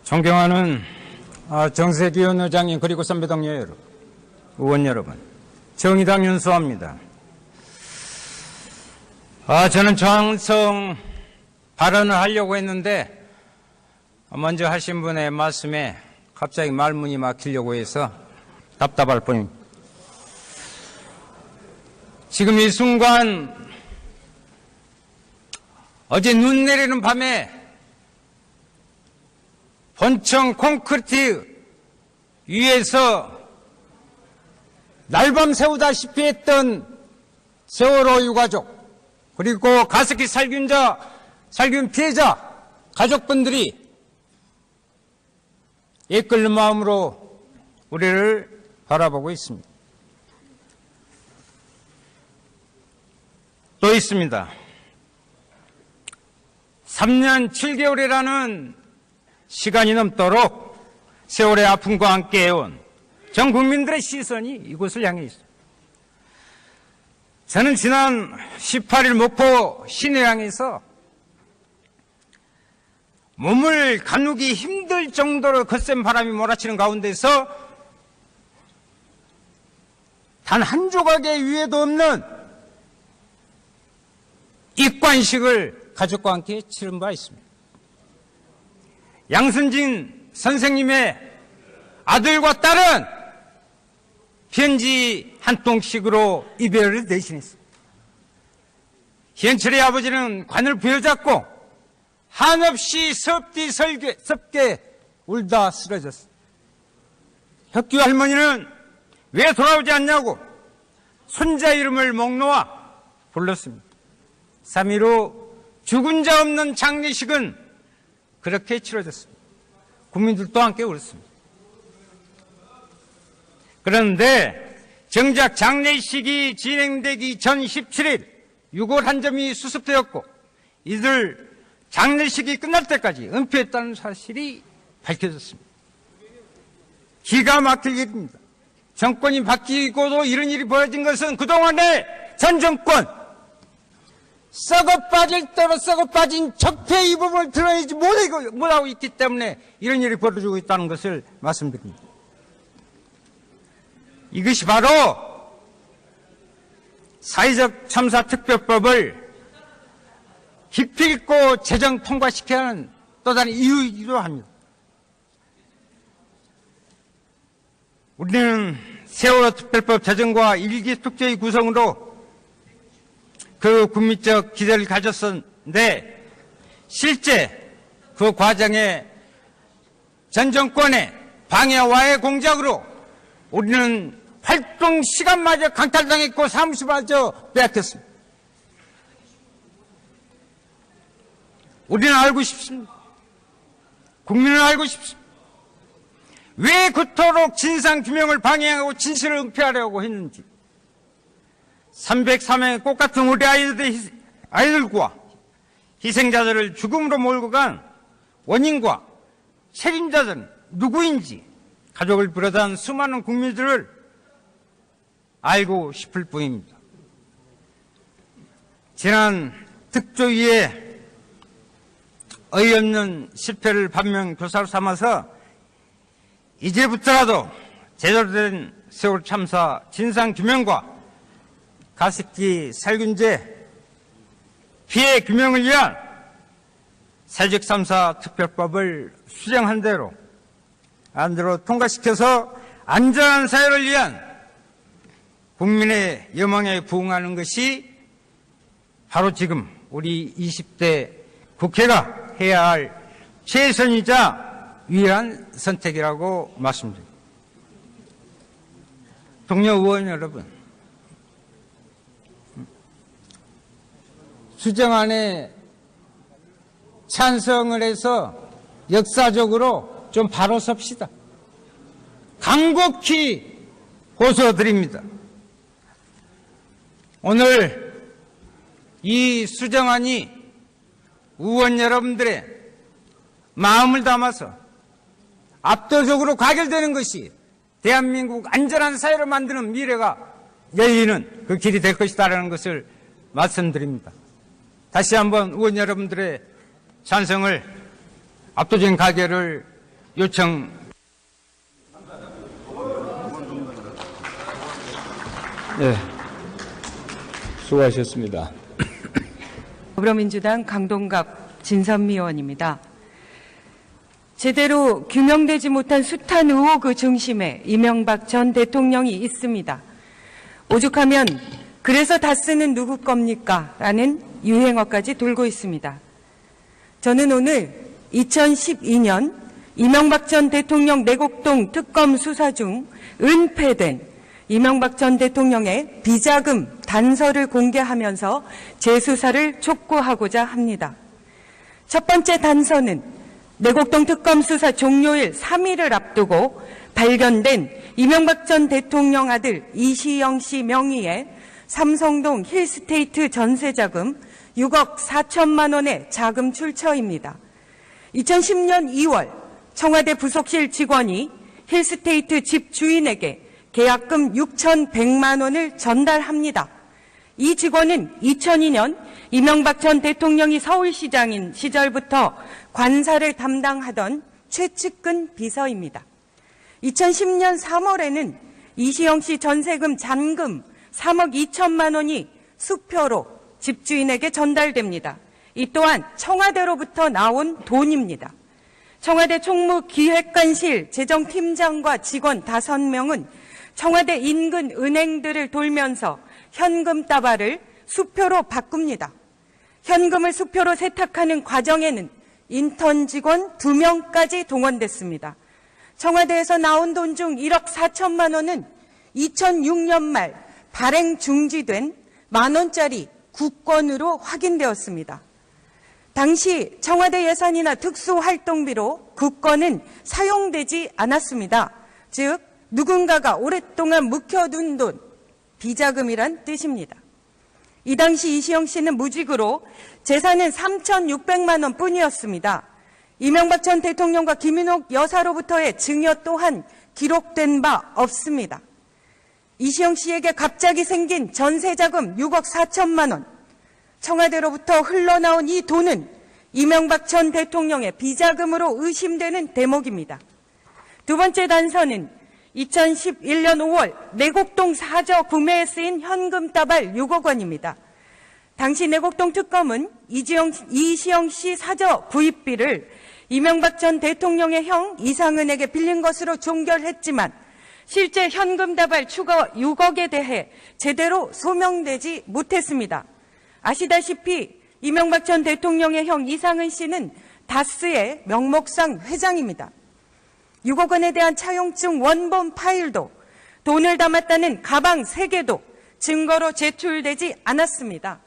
존경하는 정세균 의장님 그리고 선배 동료 여러분, 의원 여러분, 정의당 윤수호입니다. 저는 저항성 발언을 하려고 했는데 먼저 하신 분의 말씀에 갑자기 말문이 막히려고 해서 답답할 뿐입니다. 지금 이 순간 어제 눈 내리는 밤에 본청 콘크리트 위에서 날밤 새우다시피 했던 세월호 유가족 그리고 가습기 살균 피해자 가족분들이 애끓는 마음으로 우리를 바라보고 있습니다. 또 있습니다. 3년 7개월이라는 시간이 넘도록 세월의 아픔과 함께 해온 전 국민들의 시선이 이곳을 향해 있습니다. 저는 지난 18일 목포 신해항에서 몸을 가누기 힘들 정도로 거센 바람이 몰아치는 가운데서 단 한 조각의 위에도 없는 입관식을 가족과 함께 치른 바 있습니다. 양순진 선생님의 아들과 딸은 편지 한 통씩으로 이별을 대신했습니다. 현철의 아버지는 관을 부여잡고 한없이 섭게 울다 쓰러졌습니다. 혁규 할머니는 왜 돌아오지 않냐고 손자 이름을 목 놓아 불렀습니다. 3일 후 죽은 자 없는 장례식은 그렇게 치러졌습니다. 국민들도 함께 울었습니다. 그런데 정작 장례식이 진행되기 전 17일 유골 한 점이 수습되었고 이들 장례식이 끝날 때까지 은폐했다는 사실이 밝혀졌습니다. 기가 막힐 일입니다. 정권이 바뀌고도 이런 일이 벌어진 것은 그동안의 전 정권 썩어 빠질 대로 썩어 빠진 적폐 이 부분을 드러내지 못하고 있기 때문에 이런 일이 벌어지고 있다는 것을 말씀드립니다. 이것이 바로 사회적 참사 특별법을 기필코 제정 통과시켜야 하는 또 다른 이유이기도 합니다. 우리는 세월호 특별법 제정과 일기 특조위 구성으로 그 국민적 기대를 가졌었는데 실제 그 과정에 전 정권의 방해와의 공작으로 우리는 활동 시간마저 강탈당했고 사무실마저 빼앗겼습니다. 우리는 알고 싶습니다. 국민은 알고 싶습니다. 왜 그토록 진상규명을 방해하고 진실을 은폐하려고 했는지 303명의 꽃같은 우리 아이들과 희생자들을 죽음으로 몰고 간 원인과 책임자들은 누구인지 가족을 비롯한 수많은 국민들을 알고 싶을 뿐입니다. 지난 특조위의 어이없는 실패를 반면교사로 삼아서 이제부터라도 제대로 된 세월 참사 진상규명과 가습기 살균제 피해 규명을 위한 사회적 참사 특별법을 수정한 대로 안대로 통과시켜서 안전한 사회를 위한 국민의 여망에 부응하는 것이 바로 지금 우리 20대 국회가 해야 할 최선이자 유일한 선택이라고 말씀드립니다. 동료 의원 여러분, 수정안에 찬성을 해서 역사적으로 좀 바로 섭시다. 간곡히 호소드립니다. 오늘 이 수정안이 의원 여러분들의 마음을 담아서 압도적으로 가결되는 것이 대한민국 안전한 사회를 만드는 미래가 열리는 그 길이 될 것이다라는 것을 말씀드립니다. 다시 한번 의원 여러분들의 찬성을 압도적인 가결을 요청. 네, 수고하셨습니다. 더불어민주당 강동갑 진선미 의원입니다. 제대로 규명되지 못한 숱한 의혹의 중심에 이명박 전 대통령이 있습니다. 오죽하면 그래서 다스는 누구 겁니까? 라는 유행어까지 돌고 있습니다. 저는 오늘 2012년 이명박 전 대통령 내곡동 특검 수사 중 은폐된 이명박 전 대통령의 비자금 단서를 공개하면서 재수사를 촉구하고자 합니다. 첫 번째 단서는 내곡동 특검 수사 종료일 3일을 앞두고 발견된 이명박 전 대통령 아들 이시영 씨 명의의 삼성동 힐스테이트 전세자금 6억 4천만 원의 자금 출처입니다. 2010년 2월 청와대 부속실 직원이 힐스테이트 집 주인에게 계약금 6,100만 원을 전달합니다. 이 직원은 2002년 이명박 전 대통령이 서울시장인 시절부터 관사를 담당하던 최측근 비서입니다. 2010년 3월에는 이시영 씨 전세금 잔금 3억 2천만 원이 수표로 집주인에게 전달됩니다. 이 또한 청와대로부터 나온 돈입니다. 청와대 총무기획관실 재정팀장과 직원 5명은 청와대 인근 은행들을 돌면서 현금 따발을 수표로 바꿉니다. 현금을 수표로 세탁하는 과정에는 인턴 직원 2명까지 동원됐습니다. 청와대에서 나온 돈 중 1억 4천만 원은 2006년 말 발행 중지된 10,000원짜리 국권으로 확인되었습니다. 당시 청와대 예산이나 특수활동비로 국권은 사용되지 않았습니다. 즉 누군가가 오랫동안 묵혀둔 돈, 비자금이란 뜻입니다. 이 당시 이시영 씨는 무직으로 재산은 3,600만 원 뿐이었습니다. 이명박 전 대통령과 김윤옥 여사로부터의 증여 또한 기록된 바 없습니다. 이시영 씨에게 갑자기 생긴 전세자금 6억 4천만 원, 청와대로부터 흘러나온 이 돈은 이명박 전 대통령의 비자금으로 의심되는 대목입니다. 두 번째 단서는 2011년 5월 내곡동 사저 구매에 쓰인 현금 따발 6억 원입니다. 당시 내곡동 특검은 이시영 씨 사저 구입비를 이명박 전 대통령의 형 이상은에게 빌린 것으로 종결했지만 실제 현금 다발 추가 6억에 대해 제대로 소명되지 못했습니다. 아시다시피 이명박 전 대통령의 형 이상은 씨는 다스의 명목상 회장입니다. 6억 원에 대한 차용증 원본 파일도 돈을 담았다는 가방 3개도 증거로 제출되지 않았습니다.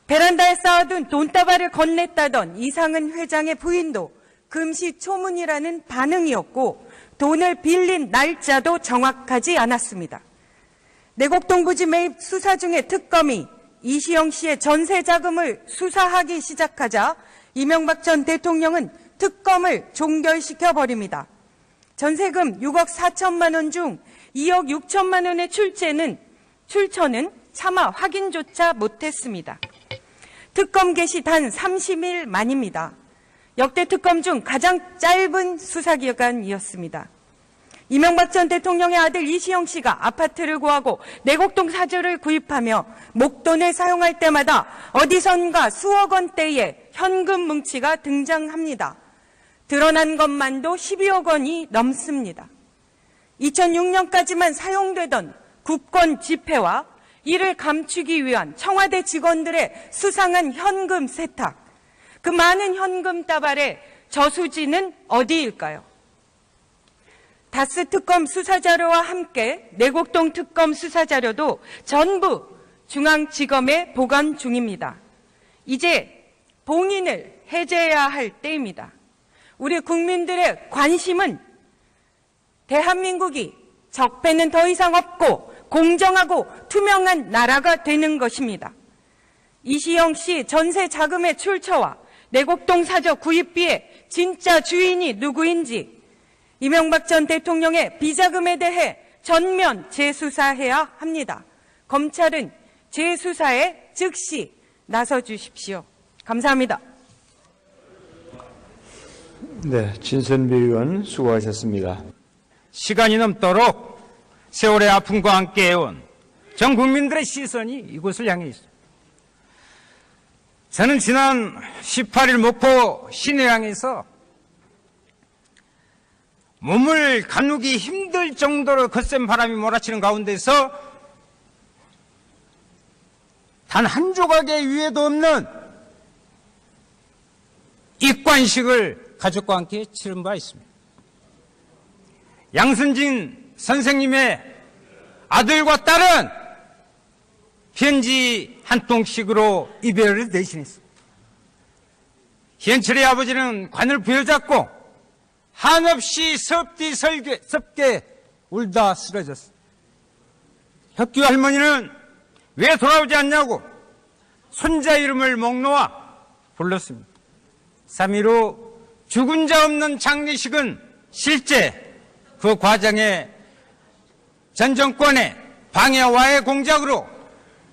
베란다에 쌓아둔 돈다발을 건넸다던 이상은 회장의 부인도 금시초문이라는 반응이었고 돈을 빌린 날짜도 정확하지 않았습니다. 내곡동 부지 매입 수사 중에 특검이 이시영 씨의 전세 자금을 수사하기 시작하자 이명박 전 대통령은 특검을 종결시켜 버립니다. 전세금 6억 4천만 원 중 2억 6천만 원의 출처는 차마 확인조차 못했습니다. 특검 개시 단 30일 만입니다. 역대 특검 중 가장 짧은 수사기간이었습니다. 이명박 전 대통령의 아들 이시영 씨가 아파트를 구하고 내곡동 사저를 구입하며 목돈을 사용할 때마다 어디선가 수억 원대의 현금 뭉치가 등장합니다. 드러난 것만도 12억 원이 넘습니다. 2006년까지만 사용되던 국권 지폐와 이를 감추기 위한 청와대 직원들의 수상한 현금 세탁, 그 많은 현금 따발의 저수지는 어디일까요? 다스 특검 수사자료와 함께 내곡동 특검 수사자료도 전부 중앙지검에 보관 중입니다. 이제 봉인을 해제해야 할 때입니다. 우리 국민들의 관심은 대한민국이 적폐는 더 이상 없고 공정하고 투명한 나라가 되는 것입니다. 이시영 씨 전세 자금의 출처와 내곡동 사저 구입비의 진짜 주인이 누구인지 이명박 전 대통령의 비자금에 대해 전면 재수사해야 합니다. 검찰은 재수사에 즉시 나서 주십시오. 감사합니다. 네, 진선배 의원 수고하셨습니다. 시간이 넘도록 세월의 아픔과 함께 해온 전 국민들의 시선이 이곳을 향해 있습니다. 저는 지난 18일 목포 신해항에서 몸을 가누기 힘들 정도로 거센 바람이 몰아치는 가운데서 단 한 조각의 위에도 없는 입관식을 가족과 함께 치른 바 있습니다. 양순진 선생님의 아들과 딸은 편지 한 통씩으로 이별을 대신했습니다. 현철의 아버지는 관을 부여잡고 한없이 섭게 울다 쓰러졌습니다. 혁규 할머니는 왜 돌아오지 않냐고 손자 이름을 목 놓아 불렀습니다. 3일 후 죽은 자 없는 장례식은 실제 그 과정에 전 정권의 방해와의 공작으로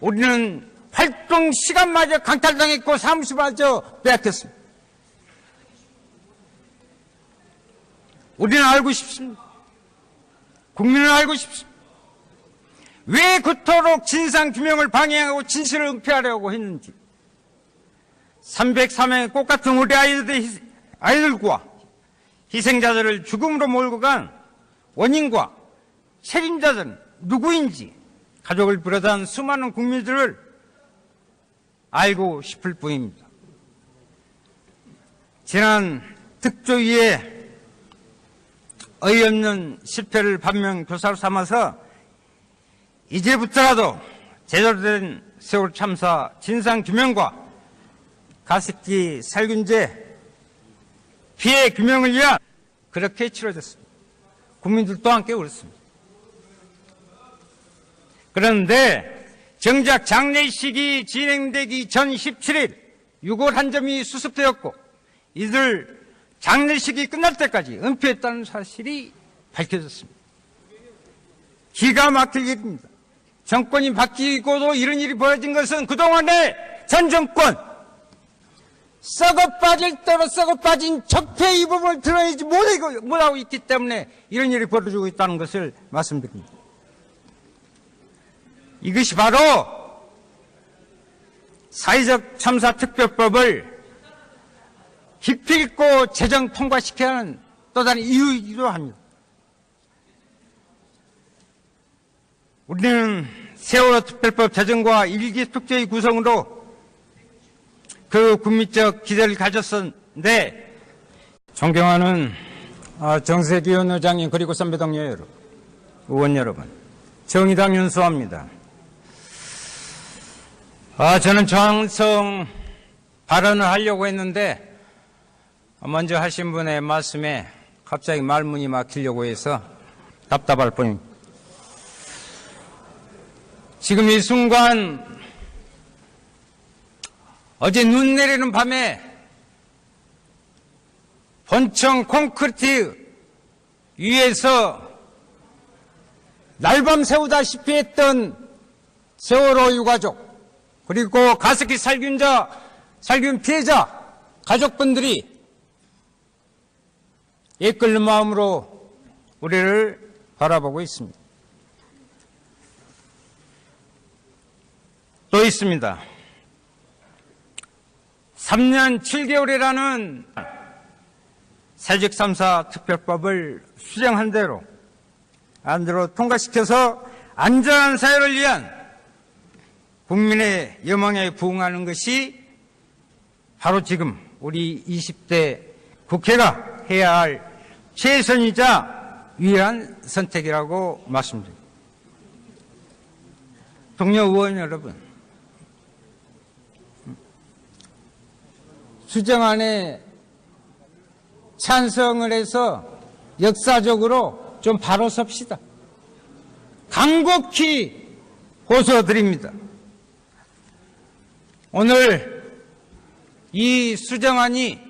우리는 활동 시간마저 강탈당했고 사무실마저 빼앗겼습니다. 우리는 알고 싶습니다. 국민은 알고 싶습니다. 왜 그토록 진상규명을 방해하고 진실을 은폐하려고 했는지. 303명의 꽃같은 우리 아이들과 희생자들을 죽음으로 몰고 간 원인과 책임자들은 누구인지 가족을 비롯한 수많은 국민들을 알고 싶을 뿐입니다. 지난 특조위의 어이없는 실패를 반면교사로 삼아서 이제부터라도 제대로 된 세월 참사 진상규명과 가습기 살균제 피해 규명을 위한 그렇게 치러졌습니다. 국민들도 함께 그렇습니다. 그런데 정작 장례식이 진행되기 전 17일 6월 한 점이 수습되었고 이들 장례식이 끝날 때까지 은폐했다는 사실이 밝혀졌습니다. 기가 막힐 일입니다. 정권이 바뀌고도 이런 일이 벌어진 것은 그동안의 전 정권 썩어 빠질 대로 썩어 빠진 적폐 이 부분을 드러내지 못하고 있기 때문에 이런 일이 벌어지고 있다는 것을 말씀드립니다. 이것이 바로 사회적 참사 특별법을 기필코 제정 통과시켜야 하는 또 다른 이유이기도 합니다. 우리는 세월호 특별법 제정과 일기 특조위 구성으로 그 국민적 기대를 가졌었는데 존경하는 정세균 의장님 그리고 선배 동료 여러분, 의원 여러분, 정의당 윤수호입니다. 저는 저항성 발언을 하려고 했는데 먼저 하신 분의 말씀에 갑자기 말문이 막히려고 해서 답답할 뿐입니다. 지금 이 순간 어제 눈 내리는 밤에 본청 콘크리트 위에서 날밤 새우다시피 했던 세월호 유가족 그리고 가습기 살균 피해자 가족분들이 애끓는 마음으로 우리를 바라보고 있습니다. 또 있습니다. 3년 7개월이라는 사회적 참사 특별법을 수정한 대로 안대로 통과시켜서 안전한 사회를 위한 국민의 여망에 부응하는 것이 바로 지금 우리 20대 국회가 해야 할 최선이자 유일한 선택이라고 말씀드립니다. 동료 의원 여러분, 수정안에 찬성을 해서 역사적으로 좀 바로 섭시다. 간곡히 호소드립니다. 오늘 이 수정안이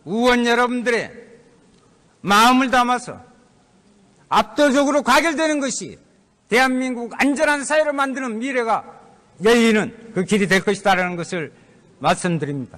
의원 여러분들의 마음을 담아서 압도적으로 가결되는 것이 대한민국 안전한 사회를 만드는 미래가 열리는 그 길이 될 것이다라는 것을 말씀드립니다.